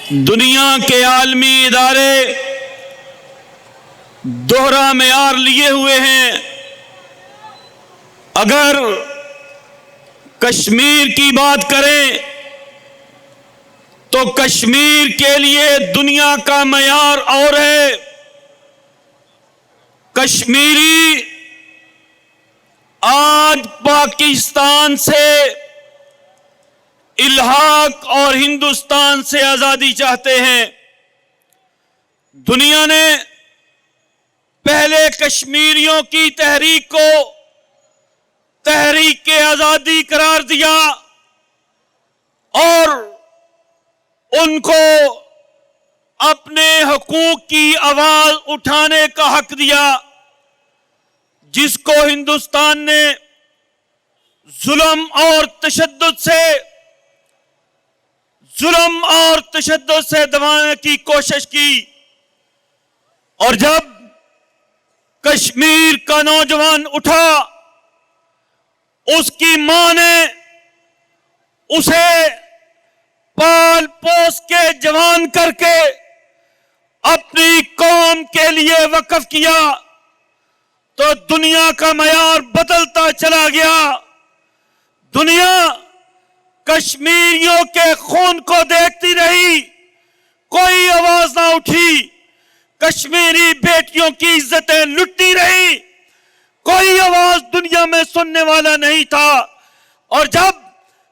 دنیا کے عالمی ادارے دوہرا معیار لیے ہوئے ہیں۔ اگر کشمیر کی بات کریں تو کشمیر کے لیے دنیا کا معیار اور ہے۔ کشمیری آج پاکستان سے الحاق اور ہندوستان سے آزادی چاہتے ہیں۔ دنیا نے پہلے کشمیریوں کی تحریک کو تحریک آزادی قرار دیا اور ان کو اپنے حقوق کی آواز اٹھانے کا حق دیا، جس کو ہندوستان نے ظلم اور تشدد سے دبانے کی کوشش کی۔ اور جب کشمیر کا نوجوان اٹھا، اس کی ماں نے اسے پال پوس کے جوان کر کے اپنی قوم کے لیے وقف کیا، تو دنیا کا معیار بدلتا چلا گیا۔ دنیا کشمیریوں کے خون کو دیکھتی رہی، کوئی آواز نہ اٹھی۔ کشمیری بیٹیوں کی عزتیں لٹتی رہی، کوئی آواز دنیا میں سننے والا نہیں تھا۔ اور جب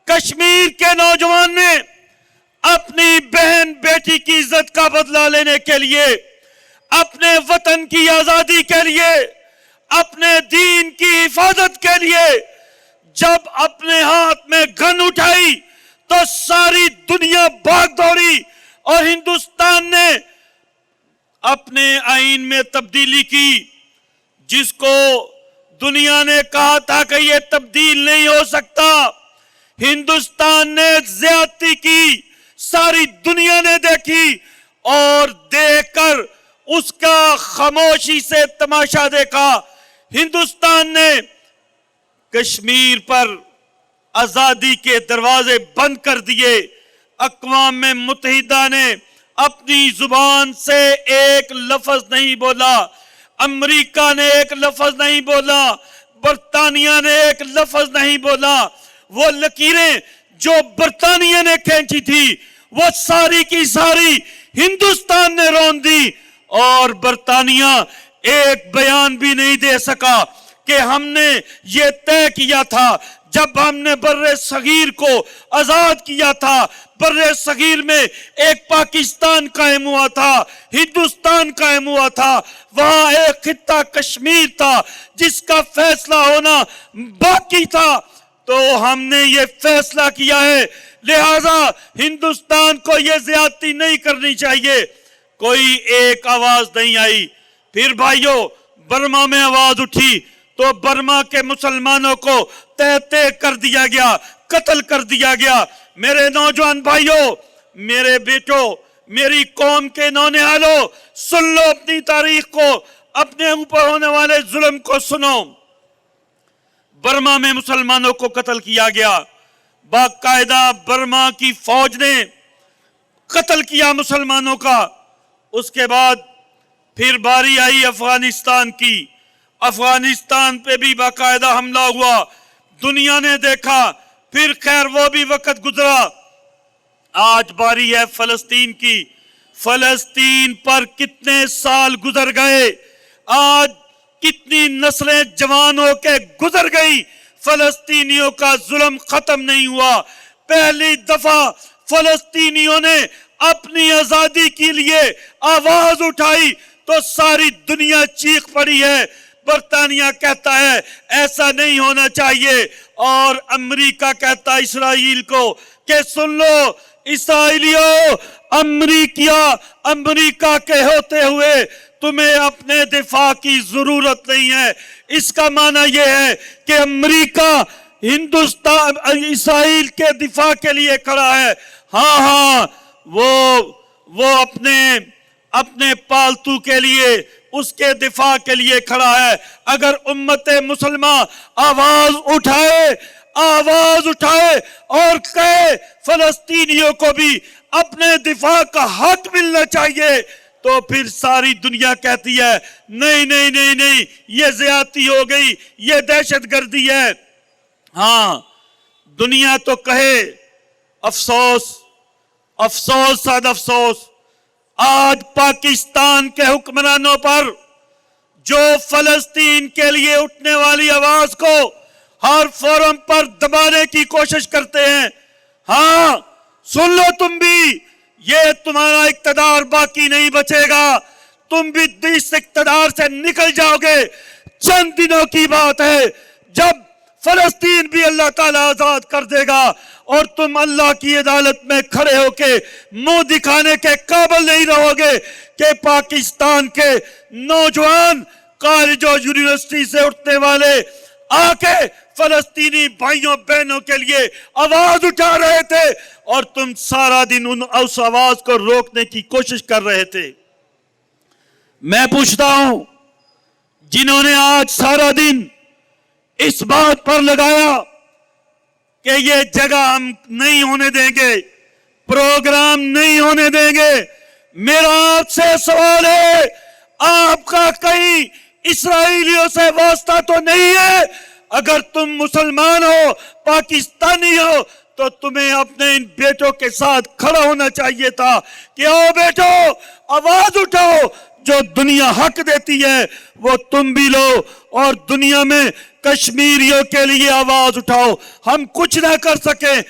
کشمیر کے نوجوان نے اپنی بہن بیٹی کی عزت کا بدلہ لینے کے لیے، اپنے وطن کی آزادی کے لیے، اپنے دین کی حفاظت کے لیے جب اپنے ہاتھ میں گن اٹھائی، تو ساری دنیا بھاگ دوڑی اور ہندوستان نے اپنے آئین میں تبدیلی کی، جس کو دنیا نے کہا تھا کہ یہ تبدیل نہیں ہو سکتا۔ ہندوستان نے زیادتی کی، ساری دنیا نے دیکھی اور دیکھ کر اس کا خاموشی سے تماشا دیکھا۔ ہندوستان نے کشمیر پر آزادی کے دروازے بند کر دیے۔ اقوام متحدہ نے اپنی زبان سے ایک لفظ نہیں بولا، امریکہ نے ایک لفظ نہیں بولا، برطانیہ نے ایک لفظ نہیں بولا۔ وہ لکیریں جو برطانیہ نے کھینچی تھی، وہ ساری کی ساری ہندوستان نے رون دی، اور برطانیہ ایک بیان بھی نہیں دے سکا کہ ہم نے یہ طے کیا تھا جب ہم نے بر صغیر کو آزاد کیا تھا۔ بر صغیر میں ایک پاکستان قائم ہوا تھا، ہندوستان قائم ہوا تھا، وہاں ایک خطہ کشمیر تھا جس کا فیصلہ ہونا باقی تھا۔ تو ہم نے یہ فیصلہ کیا ہے، لہذا ہندوستان کو یہ زیادتی نہیں کرنی چاہیے۔ کوئی ایک آواز نہیں آئی۔ پھر بھائیوں، برما میں آواز اٹھی تو برما کے مسلمانوں کو تہتے کر دیا گیا، قتل کر دیا گیا۔ میرے نوجوان بھائیوں، میرے بیٹوں، میری قوم کے نونہالوں، سن لو اپنی تاریخ کو، اپنے اوپر ہونے والے ظلم کو سنو۔ برما میں مسلمانوں کو قتل کیا گیا، باقاعدہ برما کی فوج نے قتل کیا مسلمانوں کا۔ اس کے بعد پھر باری آئی افغانستان کی، افغانستان پہ بھی باقاعدہ حملہ ہوا، دنیا نے دیکھا۔ پھر خیر وہ بھی وقت گزرا، آج باری ہے فلسطین کی۔ فلسطین پر کتنے سال گزر گئے، آج کتنی نسلیں جوان ہو کے گزر گئی، فلسطینیوں کا ظلم ختم نہیں ہوا۔ پہلی دفعہ فلسطینیوں نے اپنی آزادی کے لیے آواز اٹھائی تو ساری دنیا چیخ پڑی ہے۔ برطانیہ کہتا ہے ایسا نہیں ہونا چاہیے، اور امریکہ کہتا ہے اسرائیل کو کہ سن لو اسرائیلیوں، امریکہ کے ہوتے ہوئے تمہیں اپنے دفاع کی ضرورت نہیں ہے۔ اس کا معنی یہ ہے کہ امریکہ ہندوستان اسرائیل کے دفاع کے لیے کھڑا ہے۔ ہاں وہ اپنے پالتو کے لیے، اس کے دفاع کے لیے کھڑا ہے۔ اگر امت مسلمہ آواز اٹھائے اور کہے فلسطینیوں کو بھی اپنے دفاع کا حق ملنا چاہیے تو پھر ساری دنیا کہتی ہے نہیں نہیں نہیں نہیں یہ زیادتی ہو گئی، یہ دہشت گردی ہے۔ ہاں دنیا تو کہے، افسوس افسوس صد افسوس، آج پاکستان کے حکمرانوں پر جو فلسطین کے لیے اٹھنے والی آواز کو ہر فورم پر دبانے کی کوشش کرتے ہیں۔ ہاں سن لو تم بھی، یہ تمہارا اقتدار باقی نہیں بچے گا، تم بھی اس اقتدار سے نکل جاؤ گے۔ چند دنوں کی بات ہے جب فلسطین بھی اللہ تعالیٰ آزاد کر دے گا اور تم اللہ کی عدالت میں کھڑے ہو کے منہ دکھانے کے قابل نہیں رہو گے کہ پاکستان کے نوجوان کالج اور یونیورسٹی سے اٹھنے والے آ کے فلسطینی بھائیوں بہنوں کے لیے آواز اٹھا رہے تھے اور تم سارا دن اس آواز کو روکنے کی کوشش کر رہے تھے۔ میں پوچھتا ہوں، جنہوں نے آج سارا دن اس بات پر لگایا کہ یہ جگہ ہم نہیں ہونے دیں گے، پروگرام نہیں ہونے دیں گے، میرا آپ سے سوال ہے، آپ کا کہیں اسرائیلیوں سے واسطہ تو نہیں ہے؟ اگر تم مسلمان ہو، پاکستانی ہو، تو تمہیں اپنے ان بیٹوں کے ساتھ کھڑا ہونا چاہیے تھا کہ آؤ بیٹو آواز اٹھاؤ، جو دنیا حق دیتی ہے وہ تم بھی لو اور دنیا میں کشمیریوں کے لیے آواز اٹھاؤ۔ ہم کچھ نہ کر سکیں،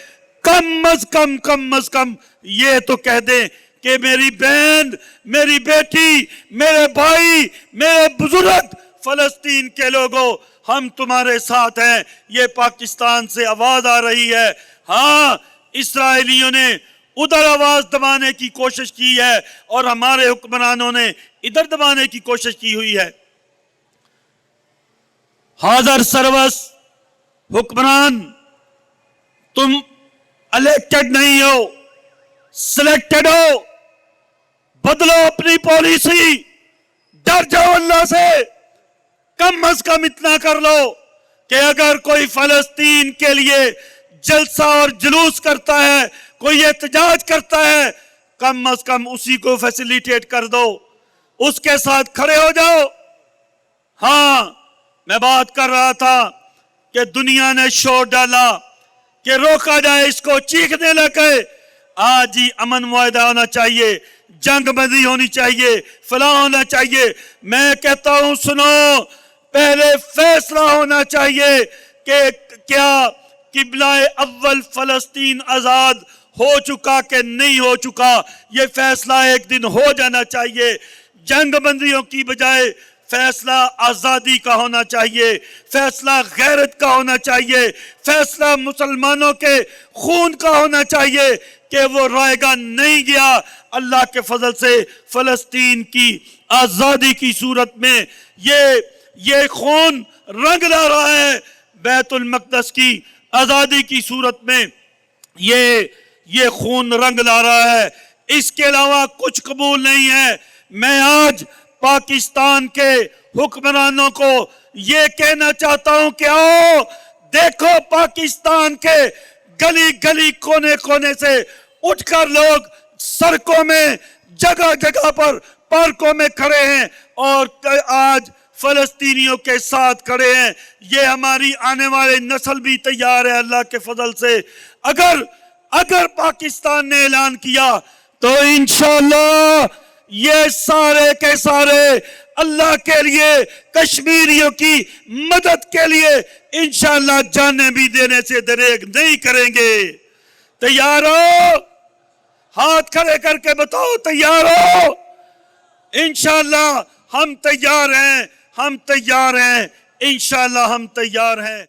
کم از کم یہ تو کہہ دیں کہ میری بہن، میری بیٹی، میرے بھائی، میرے بزرگ فلسطین کے لوگوں، ہم تمہارے ساتھ ہیں۔ یہ پاکستان سے آواز آ رہی ہے۔ ہاں اسرائیلیوں نے ادھر آواز دبانے کی کوشش کی ہے اور ہمارے حکمرانوں نے ادھر دبانے کی کوشش کی ہوئی ہے۔ حاضر سروس حکمران، تم الیکٹڈ نہیں ہو، سلیکٹڈ ہو، بدلو اپنی پالیسی، ڈر جاؤ اللہ سے۔ کم از کم اتنا کر لو کہ اگر کوئی فلسطین کے لیے جلسہ اور جلوس کرتا ہے، کوئی احتجاج کرتا ہے، کم از کم اسی کو فیسیلیٹیٹ کر دو، اس کے ساتھ کھڑے ہو جاؤ۔ ہاں میں بات کر رہا تھا کہ دنیا نے شور ڈالا کہ روکا جائے اس کو، چیخنے لگے۔ آج ہی امن معاہدہ ہونا چاہیے، جنگ بندی ہونی چاہیے، فلاں ہونا چاہیے۔ میں کہتا ہوں سنو، پہلے فیصلہ ہونا چاہیے کہ کیا قبلہ اول فلسطین آزاد ہو چکا کہ نہیں ہو چکا۔ یہ فیصلہ ایک دن ہو جانا چاہیے۔ جنگ بندیوں کی بجائے فیصلہ آزادی کا ہونا چاہیے، فیصلہ غیرت کا ہونا چاہیے، فیصلہ مسلمانوں کے خون کا ہونا چاہیے کہ وہ رائے گا نہیں گیا۔ اللہ کے فضل سے فلسطین کی آزادی کی صورت میں یہ خون رنگ لا رہا ہے، بیت المقدس کی آزادی کی صورت میں یہ خون رنگ لا رہا ہے۔ اس کے علاوہ کچھ قبول نہیں ہے۔ میں آج پاکستان کے حکمرانوں کو یہ کہنا چاہتا ہوں کہ آؤ دیکھو، پاکستان کے گلی گلی کونے کونے سے اٹھ کر لوگ سڑکوں میں، جگہ جگہ پر، پارکوں میں کھڑے ہیں اور آج فلسطینیوں کے ساتھ کھڑے ہیں۔ یہ ہماری آنے والے نسل بھی تیار ہے اللہ کے فضل سے۔ اگر پاکستان نے اعلان کیا تو انشاءاللہ یہ سارے کے سارے اللہ کے لیے، کشمیریوں کی مدد کے لیے انشاءاللہ جانیں بھی دینے سے دریغ نہیں کریں گے۔ تیار ہو؟ ہاتھ کھڑے کر کے بتاؤ تیار ہو؟ انشاءاللہ ہم تیار ہیں، ہم تیار ہیں، انشاءاللہ ہم تیار ہیں۔